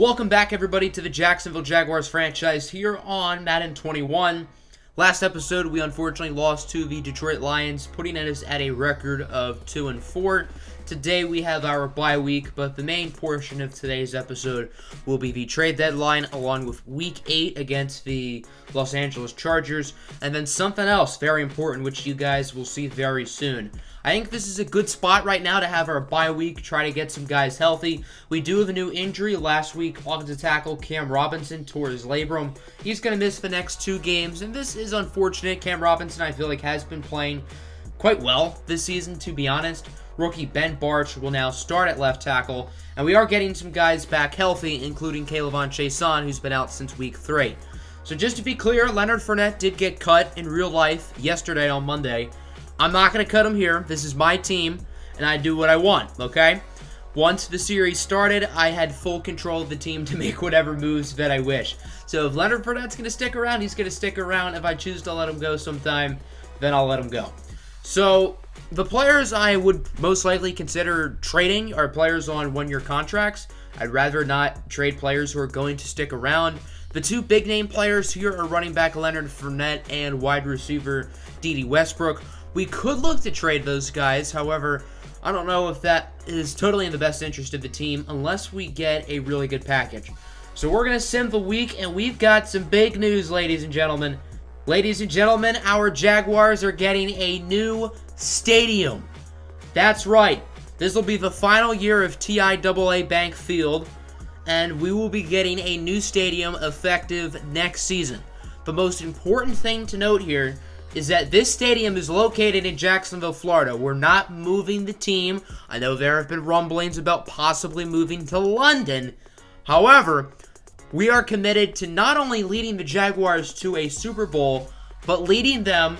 Welcome back, everybody, to the Jacksonville Jaguars franchise here on Madden 21. Last episode, we unfortunately lost to the Detroit Lions, putting us at a record of 2-4. Today, we have our bye week, but the main portion of today's episode will be the trade deadline, along with Week 8 against the Los Angeles Chargers, and then something else very important, which you guys will see very soon. I think this is a good spot right now to have our bye week, try to get some guys healthy. We do have a new injury. Last week, offensive tackle Cam Robinson tore his labrum. He's going to miss the next 2 games, and this is unfortunate. Cam Robinson, I feel like, has been playing quite well this season, to be honest. Rookie Ben Barch will now start at left tackle, and we are getting some guys back healthy, including K'Lavon Chaisson, who's been out since Week 3. So just to be clear, Leonard Fournette did get cut in real life yesterday on Monday. I'm not going to cut him here. This is my team, and I do what I want, okay? Once the series started, I had full control of the team to make whatever moves that I wish. So if Leonard Fournette's going to stick around, he's going to stick around. If I choose to let him go sometime, then I'll let him go. So the players I would most likely consider trading are players on one-year contracts. I'd rather not trade players who are going to stick around. The 2 big-name players here are running back Leonard Fournette and wide receiver Dede Westbrook. We could look to trade those guys. However, I don't know if that is totally in the best interest of the team unless we get a really good package. So we're going to sim the week, and we've got some big news, ladies and gentlemen. Ladies and gentlemen, our Jaguars are getting a new stadium. That's right. This will be the final year of TIAA Bank Field, and we will be getting a new stadium effective next season. The most important thing to note here is that this stadium is located in Jacksonville, Florida. We're not moving the team. I know there have been rumblings about possibly moving to London. However, we are committed to not only leading the Jaguars to a Super Bowl, but leading them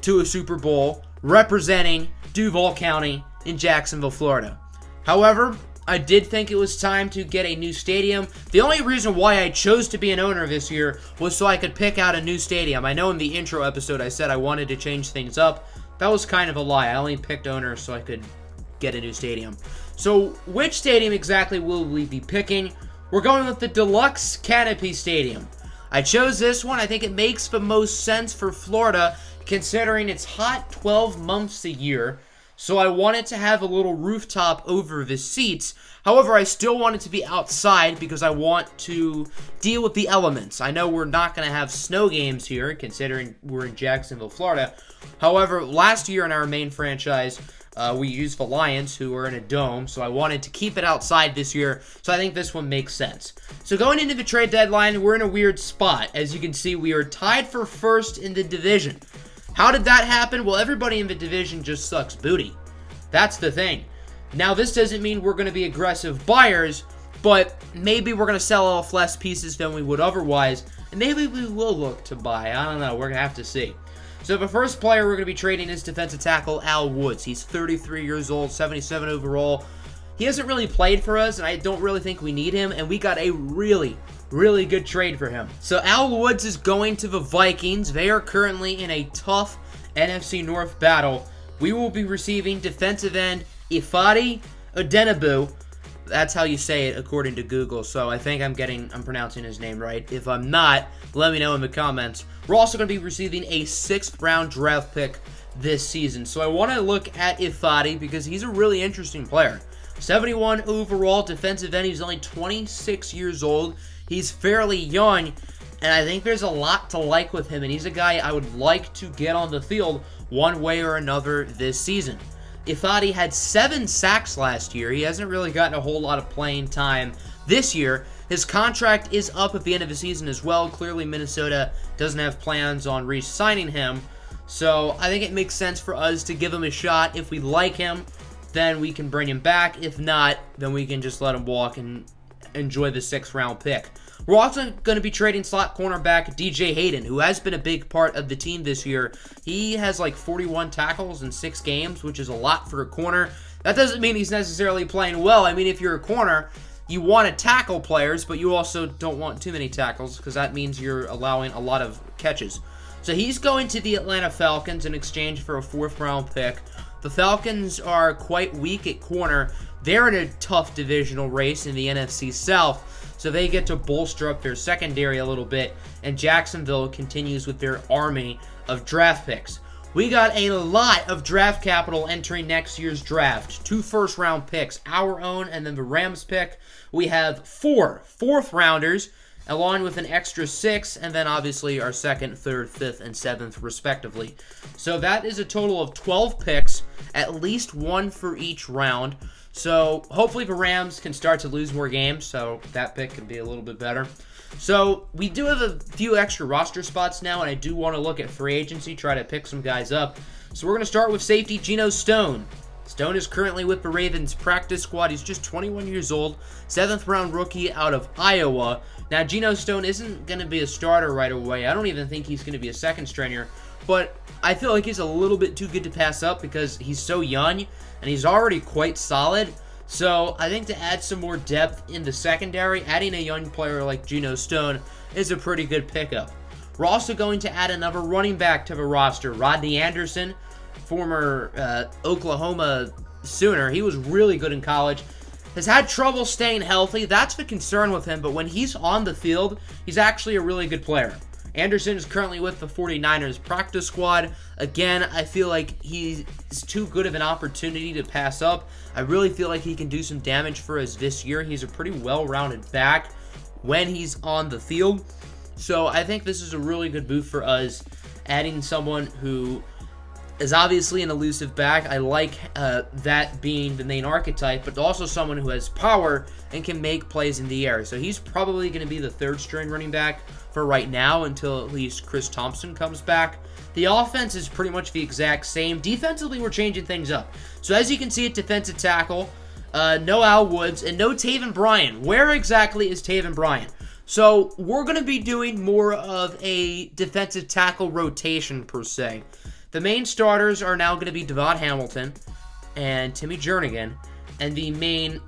to a Super Bowl representing Duval County in Jacksonville, Florida. However, I did think it was time to get a new stadium. The only reason why I chose to be an owner this year was so I could pick out a new stadium. I know in the intro episode I said I wanted to change things up. That was kind of a lie. I only picked owner so I could get a new stadium. So which stadium exactly will we be picking? We're going with the Deluxe Canopy Stadium. I chose this one. I think it makes the most sense for Florida considering it's hot 12 months a year. So I wanted to have a little rooftop over the seats. However, I still want it to be outside because I want to deal with the elements. I know we're not going to have snow games here, considering we're in Jacksonville, Florida. However, last year in our main franchise, we used the Lions, who are in a dome. So I wanted to keep it outside this year. So I think this one makes sense. So going into the trade deadline, we're in a weird spot. As you can see, we are tied for first in the division. How did that happen? Well, everybody in the division just sucks booty. That's the thing. Now, this doesn't mean we're going to be aggressive buyers, but maybe we're going to sell off less pieces than we would otherwise, and maybe we will look to buy. I don't know. We're going to have to see. So the first player we're going to be trading is defensive tackle Al Woods. He's 33 years old, 77 overall. He hasn't really played for us, and I don't really think we need him, and we got a really good trade for him. So Al Woods is going to the Vikings. They are currently in a tough NFC North battle. We will be receiving defensive end Ifeadi Odenigbo. That's how you say it according to Google. So I think I'm pronouncing his name right. If I'm not, let me know in the comments. We're also going to be receiving a 6th round draft pick this season. So I want to look at Ifeadi because he's a really interesting player. 71 overall defensive end. He's only 26 years old. He's fairly young, and I think there's a lot to like with him, and he's a guy I would like to get on the field one way or another this season. Ifeadi had 7 sacks last year. He hasn't really gotten a whole lot of playing time this year. His contract is up at the end of the season as well. Clearly, Minnesota doesn't have plans on re-signing him, so I think it makes sense for us to give him a shot. If we like him, then we can bring him back. If not, then we can just let him walk and enjoy the 6th round pick. We're also going to be trading slot cornerback DJ Hayden, who has been a big part of the team this year. He has like 41 tackles in 6 games, which is a lot for a corner. That doesn't mean he's necessarily playing well. I mean, if you're a corner, you want to tackle players, but you also don't want too many tackles because that means you're allowing a lot of catches. So he's going to the Atlanta Falcons in exchange for a 4th round pick. The Falcons are quite weak at corner. They're in a tough divisional race in the NFC South. so they get to bolster up their secondary a little bit, and Jacksonville continues with their army of draft picks. We got a lot of draft capital entering next year's draft. 2 first-round picks, our own and then the Rams pick. We have 4 fourth-rounders, along with an extra 6, and then obviously our 2nd, 3rd, 5th, and 7th, respectively. So that is a total of 12 picks, at least 1 for each round. So hopefully the Rams can start to lose more games, so that pick can be a little bit better. So we do have a few extra roster spots now, and I do want to look at free agency, try to pick some guys up. So we're going to start with safety Geno Stone. Stone is currently with the Ravens practice squad. He's just 21 years old, 7th round rookie out of Iowa. Now, Geno Stone isn't going to be a starter right away. I don't even think he's going to be a second stringer, but I feel like he's a little bit too good to pass up because he's so young, and he's already quite solid. So I think to add some more depth in the secondary, adding a young player like Geno Stone is a pretty good pickup. We're also going to add another running back to the roster, Rodney Anderson, former Oklahoma Sooner. He was really good in college. Has had trouble staying healthy. That's the concern with him, but when he's on the field, he's actually a really good player. Anderson is currently with the 49ers practice squad. Again, I feel like he's too good of an opportunity to pass up. I really feel like he can do some damage for us this year. He's a pretty well-rounded back when he's on the field. So I think this is a really good move for us, adding someone who is obviously an elusive back. I like that being the main archetype, but also someone who has power and can make plays in the air. So he's probably going to be the 3rd string running back for right now until at least Chris Thompson comes back. The offense is pretty much the exact same. Defensively, we're changing things up. So as you can see at defensive tackle, no Al Woods and no Taven Bryan. Where exactly is Taven Bryan? So we're going to be doing more of a defensive tackle rotation per se. The main starters are now going to be Devon Hamilton and Timmy Jernigan, and the main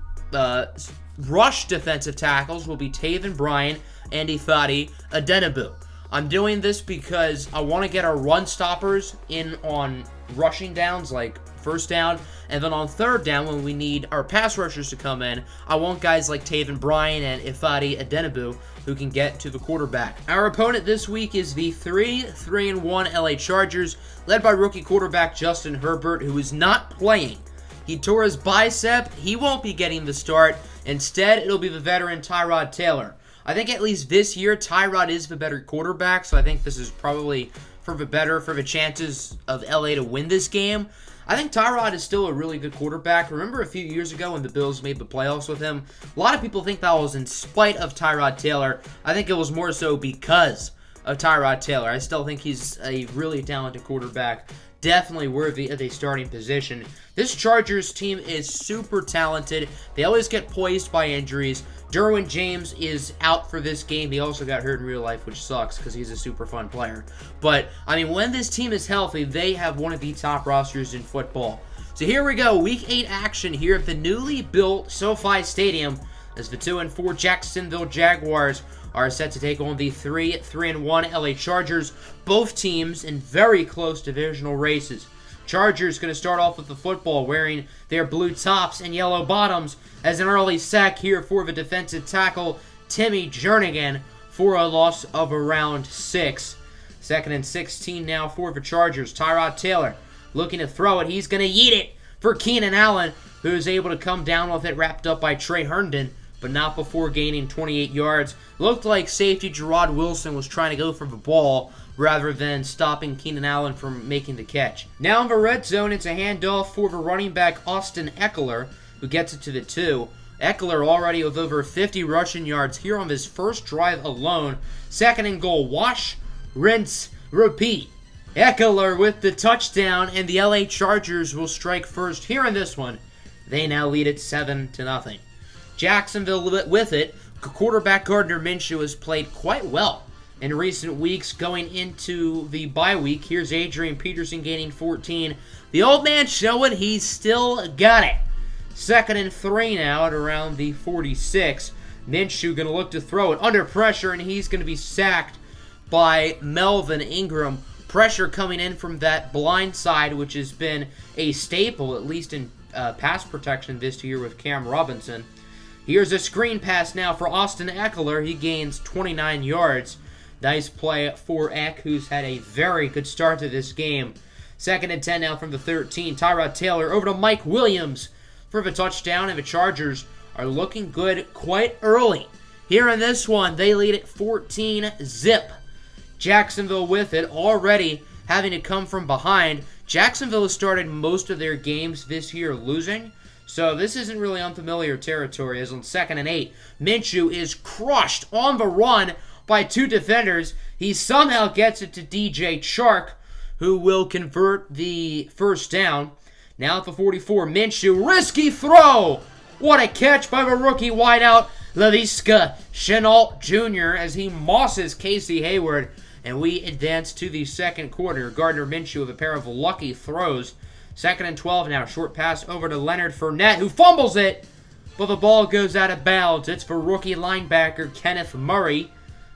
rush defensive tackles will be Taven Bryan and Ifeadi Odenigbo. I'm doing this because I want to get our run stoppers in on rushing downs, like first down, and then on third down when we need our pass rushers to come in, I want guys like Taven Bryan and Ifeadi Odenigbo who can get to the quarterback. Our opponent this week is the 3-1 LA Chargers, led by rookie quarterback Justin Herbert, who is not playing. He tore his bicep. He won't be getting the start. Instead, it'll be the veteran Tyrod Taylor. I think at least this year, Tyrod is the better quarterback, so I think this is probably for the chances of LA to win this game. I think Tyrod is still a really good quarterback. Remember a few years ago when the Bills made the playoffs with him? A lot of people think that was in spite of Tyrod Taylor. I think it was more so because of Tyrod Taylor. I still think he's a really talented quarterback. Definitely worthy of a starting position. This Chargers team is super talented. They always get poised by injuries. Derwin James is out for this game. He also got hurt in real life, which sucks because he's a super fun player. But, I mean, when this team is healthy, they have one of the top rosters in football. So here we go. Week 8 action here at the newly built SoFi Stadium as the 2-4 Jacksonville Jaguars are set to take on the 3-1 LA Chargers. Both teams in very close divisional races. Chargers going to start off with the football wearing their blue tops and yellow bottoms as an early sack here for the defensive tackle Timmy Jernigan for a loss of around 6. 2nd and 16 now for the Chargers. Tyrod Taylor looking to throw it. He's going to yeet it for Keenan Allen, who is able to come down with it wrapped up by Trey Herndon, but not before gaining 28 yards. Looked like safety Gerard Wilson was trying to go for the ball rather than stopping Keenan Allen from making the catch. Now in the red zone, it's a handoff for the running back Austin Eckler, who gets it to the 2. Eckler already with over 50 rushing yards here on his first drive alone. 2nd and goal. Wash, rinse, repeat. Eckler with the touchdown, and the LA Chargers will strike first here in this one. They now lead it 7-0. Jacksonville with it. Quarterback Gardner Minshew has played quite well in recent weeks going into the bye week. Here's Adrian Peterson gaining 14. The old man showing he's still got it. 2nd and 3 now at around the 46. Minshew going to look to throw it under pressure, and he's going to be sacked by Melvin Ingram. Pressure coming in from that blind side, which has been a staple, at least in pass protection this year with Cam Robinson. Here's a screen pass now for Austin Eckler. He gains 29 yards. Nice play for Eck, who's had a very good start to this game. 2nd and 10 now from the 13. Tyrod Taylor over to Mike Williams for the touchdown, and the Chargers are looking good quite early. Here in this one, they lead it 14-zip. Jacksonville with it, already having to come from behind. Jacksonville has started most of their games this year losing, so this isn't really unfamiliar territory, as on 2nd and 8, Minshew is crushed on the run by 2 defenders. He somehow gets it to DJ Chark, who will convert the first down. Now at the 44, Minshew, risky throw! What a catch by the rookie wideout, Laviska Shenault Jr. as he mosses Casey Hayward. And we advance to the second quarter. Gardner Minshew with a pair of lucky throws. 2nd and 12 now. Short pass over to Leonard Fournette, who fumbles it, but the ball goes out of bounds. It's for rookie linebacker Kenneth Murray,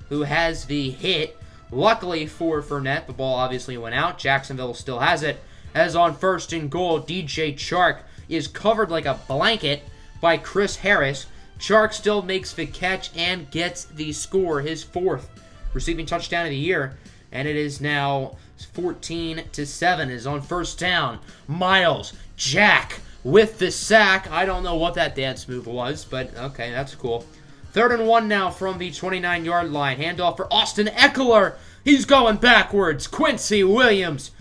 who has the hit. Luckily for Fournette, the ball obviously went out. Jacksonville still has it. As on 1st and goal, DJ Chark is covered like a blanket by Chris Harris. Chark still makes the catch and gets the score, his 4th receiving touchdown of the year. And it is now 14-7 is on 1st down. Miles Jack with the sack. I don't know what that dance move was, but okay, that's cool. 3rd and 1 now from the 29-yard line. Handoff for Austin Eckler. He's going backwards. Quincy Williams,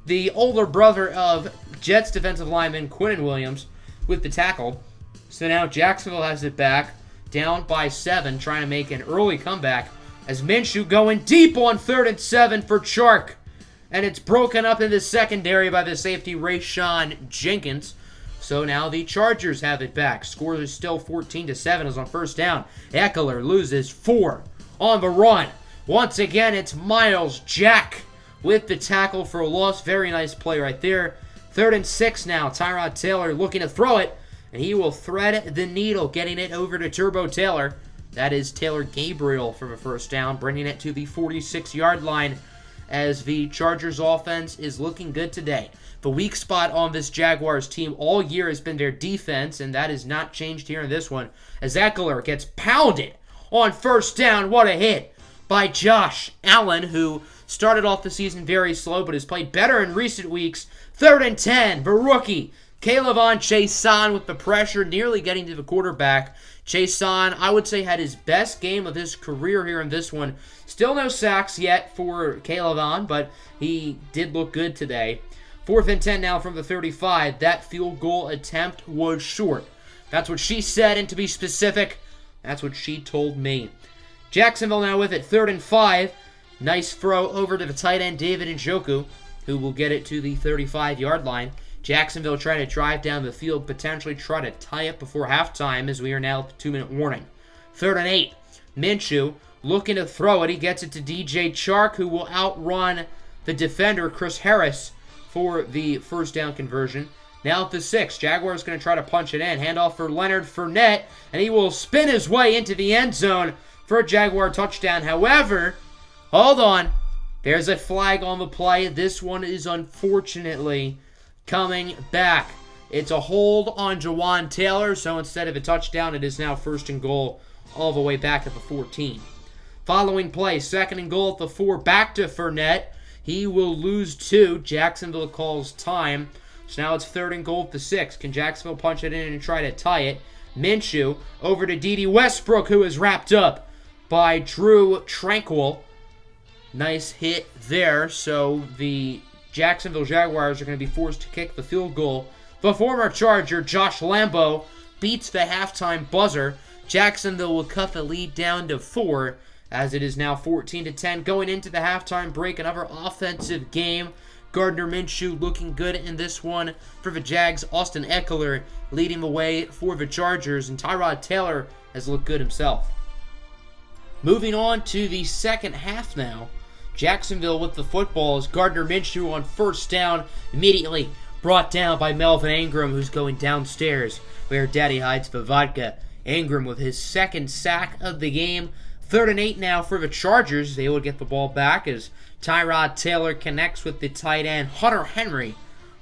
the older brother of Jets defensive lineman Quinnen Williams, with the tackle. So now Jacksonville has it back, down by 7, trying to make an early comeback. As Minshew going deep on 3rd and 7 for Chark. And it's broken up in the secondary by the safety Rayshon Jenkins. So now the Chargers have it back. Score is still 14-7 as on 1st down. Eckler loses 4 on the run. Once again, it's Miles Jack with the tackle for a loss. Very nice play right there. 3rd and 6 now. Tyrod Taylor looking to throw it. And he will thread the needle, getting it over to Turbo Taylor. That is Taylor Gabriel for the first down, bringing it to the 46-yard line as the Chargers offense is looking good today. The weak spot on this Jaguars team all year has been their defense, and that has not changed here in this one. As Eckler gets pounded on 1st down. What a hit by Josh Allen, who started off the season very slow but has played better in recent weeks. 3rd and 10, the rookie K'Lavon Chaisson with the pressure, nearly getting to the quarterback. Chaisson, I would say, had his best game of his career here in this one. Still no sacks yet for K'Lavon, but he did look good today. 4th and 10 now from the 35. That field goal attempt was short. That's what she said, and to be specific, that's what she told me. Jacksonville now with it, 3rd and 5. Nice throw over to the tight end, David Njoku, who will get it to the 35-yard line. Jacksonville trying to drive down the field, potentially try to tie it before halftime, as we are now at the 2-minute warning. 3rd and 8. Minshew looking to throw it. He gets it to DJ Chark, who will outrun the defender, Chris Harris, for the first down conversion. Now at the 6. Jaguars going to try to punch it in. Handoff for Leonard Fournette, and he will spin his way into the end zone for a Jaguar touchdown. However, hold on. There's a flag on the play. This one is unfortunately coming back. It's a hold on Jawan Taylor, so instead of a touchdown, it is now 1st and goal all the way back at the 14. Following play, 2nd and goal at the 4, back to Fournette. He will lose 2. Jacksonville calls time. So now it's 3rd and goal at the 6. Can Jacksonville punch it in and try to tie it? Minshew over to Dede Westbrook, who is wrapped up by Drew Tranquil. Nice hit there. So the Jacksonville Jaguars are going to be forced to kick the field goal. The former Charger, Josh Lambo, beats the halftime buzzer. Jacksonville will cut the lead down to 4, as it is now 14-10. Going into the halftime break, another offensive game. Gardner Minshew looking good in this one for the Jags. Austin Eckler leading the way for the Chargers, and Tyrod Taylor has looked good himself. Moving on to the second half now. Jacksonville with the football as Gardner Minshew on 1st down, immediately brought down by Melvin Ingram, who's going downstairs where Daddy hides the vodka. Ingram with his 2nd sack of the game. 3rd and 8 now for the Chargers. They will get the ball back as Tyrod Taylor connects with the tight end Hunter Henry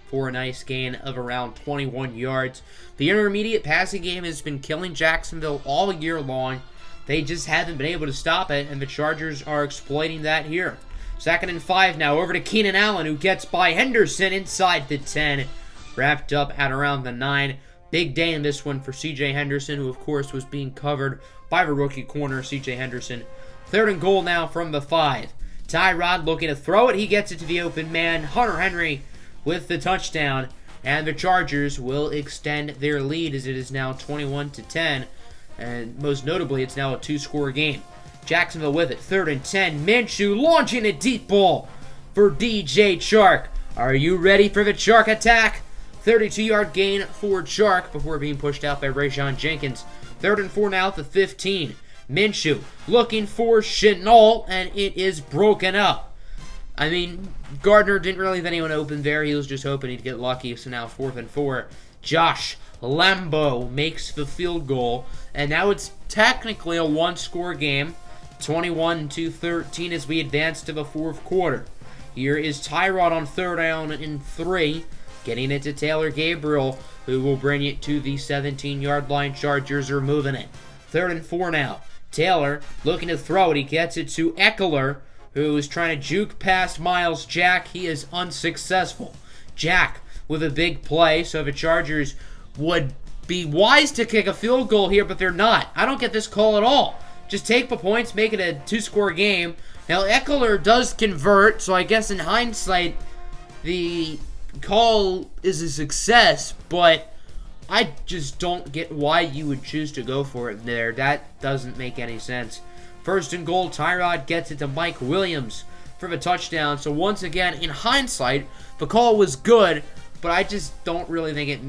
for a nice gain of around 21 yards. The intermediate passing game has been killing Jacksonville all year long. They just haven't been able to stop it, and the Chargers are exploiting that here. 2nd and 5 now, over to Keenan Allen, who gets by Henderson inside the 10. Wrapped up at around the 9. Big day in this one for C.J. Henderson, who of course was being covered by the rookie corner, C.J. Henderson. 3rd and goal now from the 5. Tyrod looking to throw it. He gets it to the open man. Hunter Henry with the touchdown. And the Chargers will extend their lead as it is now 21-10. And most notably, it's now a 2-score game. Jacksonville with it. 3rd and 10. Minshew launching a deep ball for DJ Chark. Are you ready for the Chark attack? 32-yard gain for Chark before being pushed out by Rayshawn Jenkins. 3rd and 4 now at the 15. Minshew looking for Shenault, and it is broken up. I mean, Gardner didn't really have anyone open there. He was just hoping he'd get lucky. So now 4th and 4. Josh Lambo makes the field goal. And now it's technically a 1-score game. 21-13 as we advance to the 4th quarter. Here is Tyrod on 3rd down and 3. Getting it to Taylor Gabriel, who will bring it to the 17-yard line. Chargers are moving it. 3rd and 4 now. Taylor looking to throw it. He gets it to Eckler, who is trying to juke past Miles Jack. He is unsuccessful. Jack with a big play, so the Chargers would be wise to kick a field goal here, but they're not. I don't get this call at all. Just take the points, make it a 2-score game. Now, Eckler does convert, so I guess in hindsight, the call is a success, but I just don't get why you would choose to go for it there. That doesn't make any sense. 1st and goal, Tyrod gets it to Mike Williams for the touchdown. So once again, in hindsight, the call was good, but I just don't really think it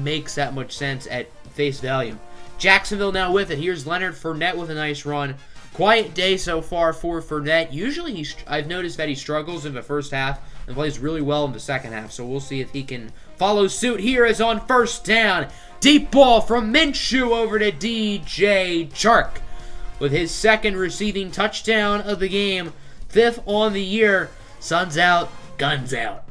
makes that much sense at face value. Jacksonville now with it. Here's Leonard Fournette with a nice run. Quiet day so far for Fournette. Usually, I've noticed that he struggles in the first half and plays really well in the second half. So we'll see if he can follow suit. Here is on 1st down. Deep ball from Minshew over to DJ Chark with his 2nd receiving touchdown of the game. 5th on the year. Sun's out, guns out.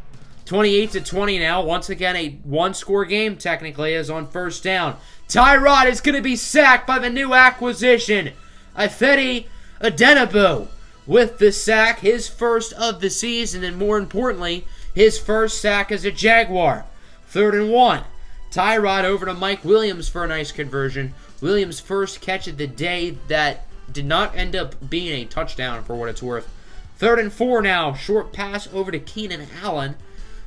28-20 now. Once again, a 1-score game technically is on 1st down. Tyrod is going to be sacked by the new acquisition, Ifedi Adenabu, with the sack, his 1st of the season, and more importantly, his 1st sack as a Jaguar. 3rd and 1. Tyrod over to Mike Williams for a nice conversion. Williams' 1st catch of the day that did not end up being a touchdown for what it's worth. 3rd and 4 now. Short pass over to Keenan Allen,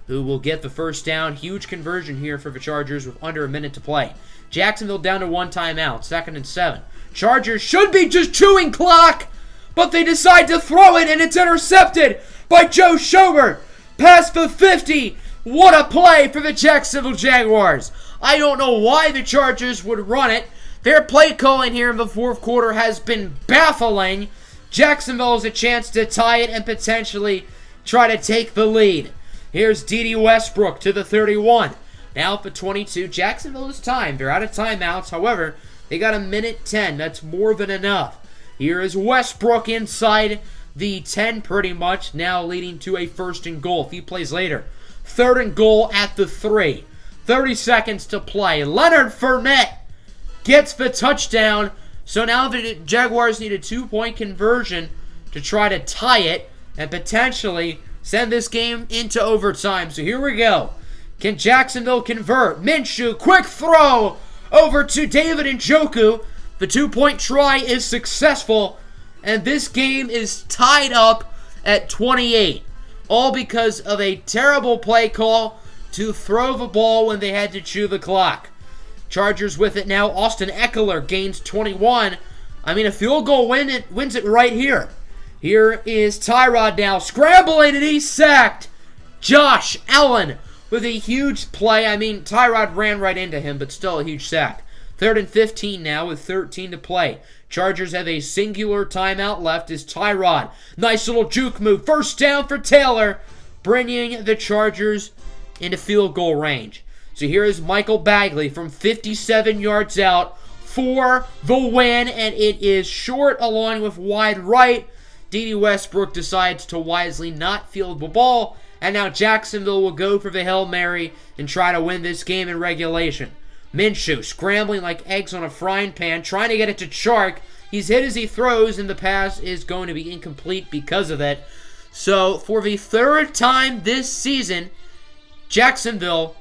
who will get the 1st down. Huge conversion here for the Chargers with under a minute to play. Jacksonville down to 1 timeout. 2nd and 7. Chargers should be just chewing clock, but they decide to throw it, and it's intercepted by Joe Schobert. Past the 50. What a play for the Jacksonville Jaguars. I don't know why the Chargers would run it. Their play calling here in the 4th quarter has been baffling. Jacksonville has a chance to tie it and potentially try to take the lead. Here's D.D. Westbrook to the 31. Now for 22. Jacksonville is timed. They're out of timeouts. However, they got a minute 10. That's more than enough. Here is Westbrook inside the 10 pretty much. Now leading to a 1st and goal. A few plays later. 3rd and goal at the 3. 30 seconds to play. Leonard Fournette gets the touchdown. So now the Jaguars need a 2-point conversion to try to tie it and potentially send this game into overtime. So here we go. Can Jacksonville convert? Minshew, quick throw over to David Njoku. The 2-point try is successful, and this game is tied up at 28. All because of a terrible play call to throw the ball when they had to chew the clock. Chargers with it now. Austin Eckler gains 21. I mean, a field goal wins it right here. Here is Tyrod now scrambling, and he's sacked. Josh Allen with a huge play. I mean, Tyrod ran right into him, but still a huge sack. 3rd and 15 now with 13 to play. Chargers have a singular timeout left as Tyrod. Nice little juke move. 1st down for Taylor, bringing the Chargers into field goal range. So here is Michael Bagley from 57 yards out for the win, and it is short along with wide right. D.D. Westbrook decides to wisely not field the ball And now Jacksonville will go for the Hail Mary and try to win this game in regulation. Minshew scrambling like eggs on a frying pan, trying to get it to Chark. He's hit as he throws, and the pass is going to be incomplete because of it. So, for the third time this season, Jacksonville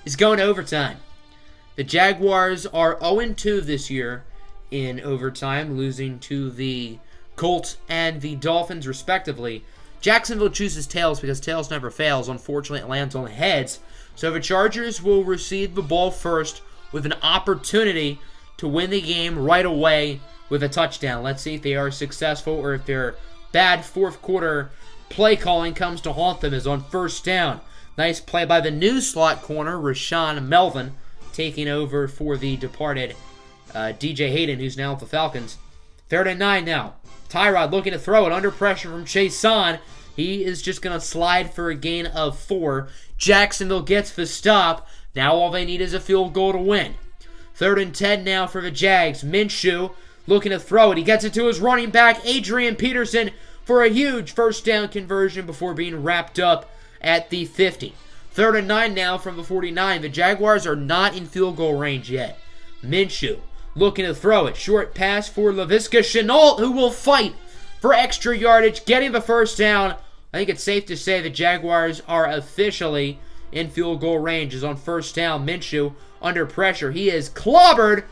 is going to overtime. The Jaguars are 0-2 this year in overtime, losing to the Colts and the Dolphins, respectively. Jacksonville chooses tails because tails never fails. Unfortunately, it lands on heads. So the Chargers will receive the ball first with an opportunity to win the game right away with a touchdown. Let's see if they are successful or if their bad fourth quarter play calling comes to haunt them as on first down. Nice play by the new slot corner, Rashawn Melvin, taking over for the departed DJ Hayden, who's now with the Falcons. 3rd and 9 now. Tyrod looking to throw it under pressure from Chason. He is just going to slide for a gain of 4. Jacksonville gets the stop. Now all they need is a field goal to win. 3rd and 10 now for the Jags. Minshew looking to throw it. He gets it to his running back, Adrian Peterson, for a huge first down conversion before being wrapped up at the 50. 3rd and 9 now from the 49. The Jaguars are not in field goal range yet. Minshew looking to throw it. Short pass for Laviska Shenault, who will fight for extra yardage, getting the first down. I think it's safe to say the Jaguars are officially in field goal range. As on first down, Minshew under pressure. He is clobbered,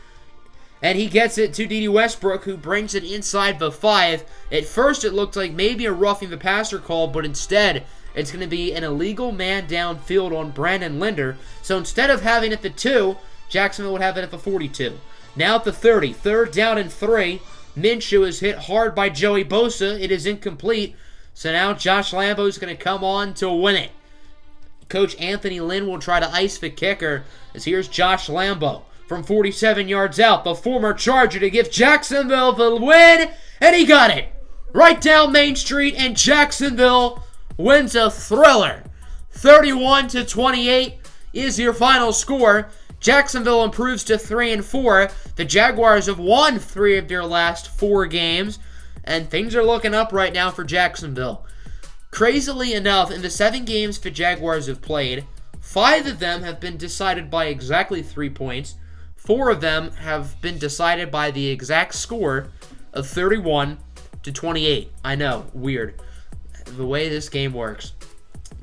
and he gets it to D.D. Westbrook, who brings it inside the 5. At first, it looked like maybe a roughing the passer call, but instead, it's going to be an illegal man downfield on Brandon Linder. So instead of having it at the 2, Jacksonville would have it at the 42. Now at the 30, 3rd down and 3. Minshew is hit hard by Joey Bosa. It is incomplete. So now Josh Lambo is going to come on to win it. Coach Anthony Lynn will try to ice the kicker, as here's Josh Lambo from 47 yards out, the former Charger, to give Jacksonville the win, and he got it right down Main Street, and Jacksonville wins a thriller. 31-28 is your final score. Jacksonville improves to 3-4. The Jaguars have won 3 of their last 4 games, and things are looking up right now for Jacksonville. Crazily enough, in the 7 games the Jaguars have played, 5 of them have been decided by exactly 3 points. 4 of them have been decided by the exact score of 31-28. I know, weird. The way this game works.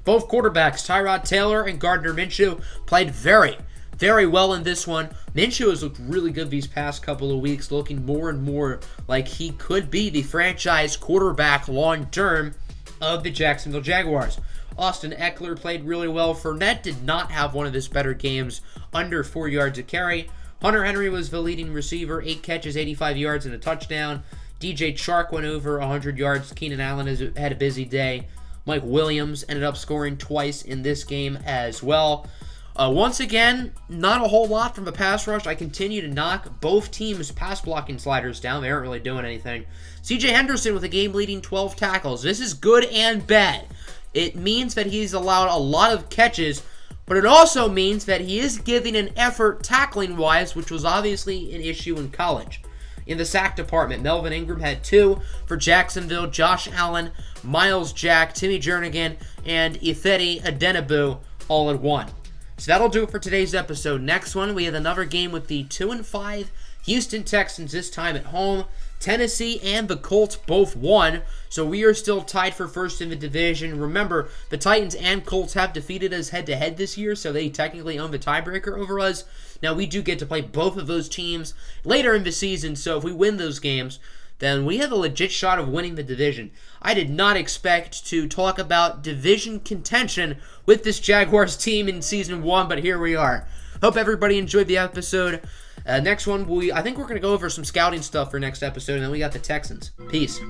Both quarterbacks, Tyrod Taylor and Gardner Minshew, played very well in this one. Minshew has looked really good these past couple of weeks, looking more and more like he could be the franchise quarterback long-term of the Jacksonville Jaguars. Austin Eckler played really well. Fournette did not have one of his better games, under 4 yards a carry. Hunter Henry was the leading receiver, 8 catches, 85 yards, and a touchdown. DJ Chark went over 100 yards. Keenan Allen has had a busy day. Mike Williams ended up scoring twice in this game as well. Once again, not a whole lot from the pass rush. I continue to knock both teams' pass blocking sliders down. They aren't really doing anything. C.J. Henderson with a game-leading 12 tackles. This is good and bad. It means that he's allowed a lot of catches, but it also means that he is giving an effort tackling-wise, which was obviously an issue in college. In the sack department, Melvin Ingram had 2 for Jacksonville. Josh Allen, Miles Jack, Timmy Jernigan, and Ifedi Adenabu all at 1. So that'll do it for today's episode. Next one, we have another game with the 2-5 Houston Texans, this time at home. Tennessee and the Colts both won, so we are still tied for first in the division. Remember, the Titans and Colts have defeated us head-to-head this year, so they technically own the tiebreaker over us. Now, we do get to play both of those teams later in the season, so if we win those games, then we have a legit shot of winning the division. I did not expect to talk about division contention with this Jaguars team in Season 1, but here we are. Hope everybody enjoyed the episode. Next one, I think we're going to go over some scouting stuff for next episode, and then we got the Texans. Peace.